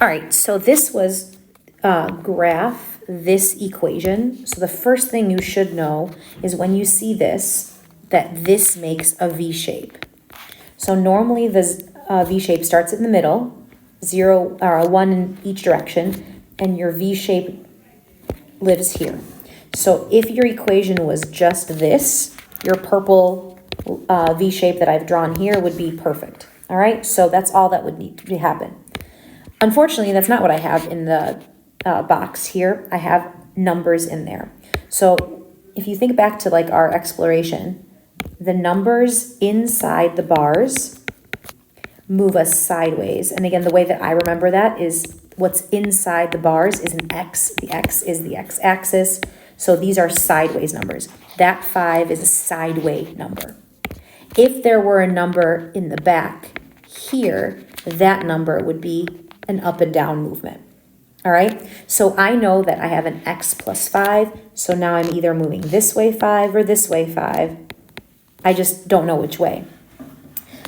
All right, so this was graph this equation. So the first thing you should know is when you see this, that this makes a V shape. So normally the V shape starts in the middle, 0 or 1 in each direction, and your V shape lives here. So if your equation was just this, your purple V shape that I've drawn here would be perfect. All right, so that's all that would need to happen. Unfortunately, that's not what I have in the box here. I have numbers in there. So if you think back to like our exploration, the numbers inside the bars move us sideways. And again, the way that I remember that is what's inside the bars is an X. The X is the X-axis. So these are sideways numbers. That 5 is a sideway number. If there were a number in the back here, that number would be an up and down movement. All right, so I know that I have an X plus 5, so now I'm either moving this way 5 or this way 5. I just don't know which way.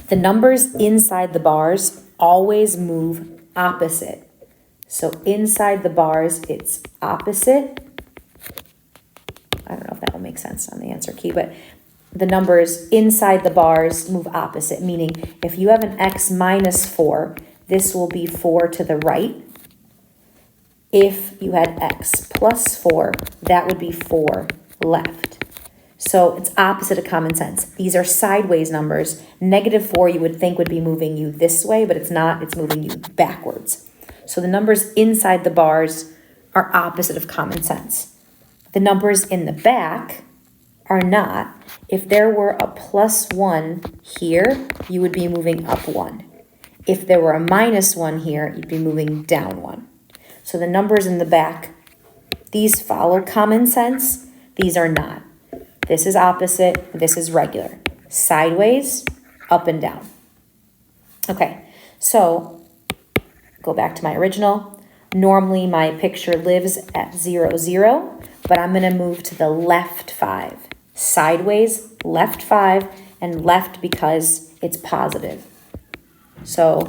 The numbers inside the bars always move opposite. So inside the bars, it's opposite. I don't know if that will make sense on the answer key, but the numbers inside the bars move opposite, meaning if you have an X minus 4, this will be 4 to the right. If you had X plus 4, that would be 4 left. So it's opposite of common sense. These are sideways numbers. -4 you would think would be moving you this way, but it's not. It's moving you backwards. So the numbers inside the bars are opposite of common sense. The numbers in the back are not. If there were a +1 here, you would be moving up 1. If there were a -1 here, you'd be moving down 1. So the numbers in the back, these follow common sense. These are not. This is opposite. This is regular. Sideways, up and down. Okay, so go back to my original. Normally my picture lives at 0, 0, but I'm going to move to the left 5. Sideways, left 5, and left because it's positive. So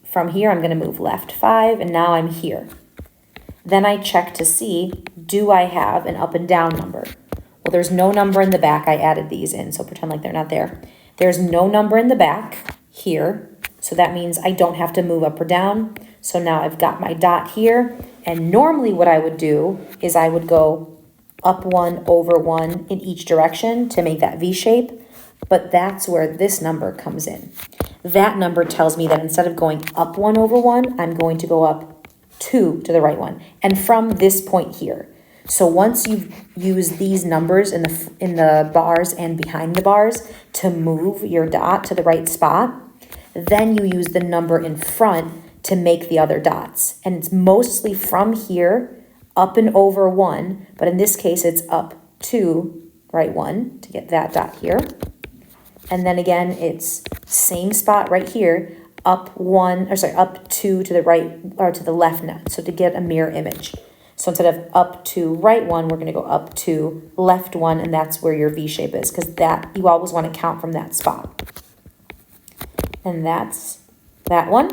from here, I'm going to move left 5, and now I'm here. Then I check to see, do I have an up and down number? Well, there's no number in the back. I added these in, so pretend like they're not there. There's no number in the back here, so that means I don't have to move up or down. So now I've got my dot here, and normally what I would do is I would go up 1 over 1 in each direction to make that V shape, but that's where this number comes in. That number tells me that instead of going up 1 over 1, I'm going to go up 2 to the right 1, and from this point here. So once you've used these numbers in the bars and behind the bars to move your dot to the right spot, then you use the number in front to make the other dots. And it's mostly from here up and over 1, but in this case it's up 2, right 1 to get that dot here. And then again, it's same spot right here, up 2 to the right or to the left now, so to get a mirror image. So instead of up to right 1, we're going to go up to left 1, and that's where your V shape is, because that you always want to count from that spot. And that's that one.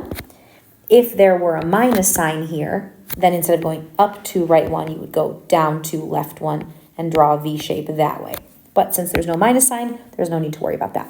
If there were a minus sign here, then instead of going up to right 1, you would go down to left 1 and draw a V shape that way. But since there's no minus sign, there's no need to worry about that.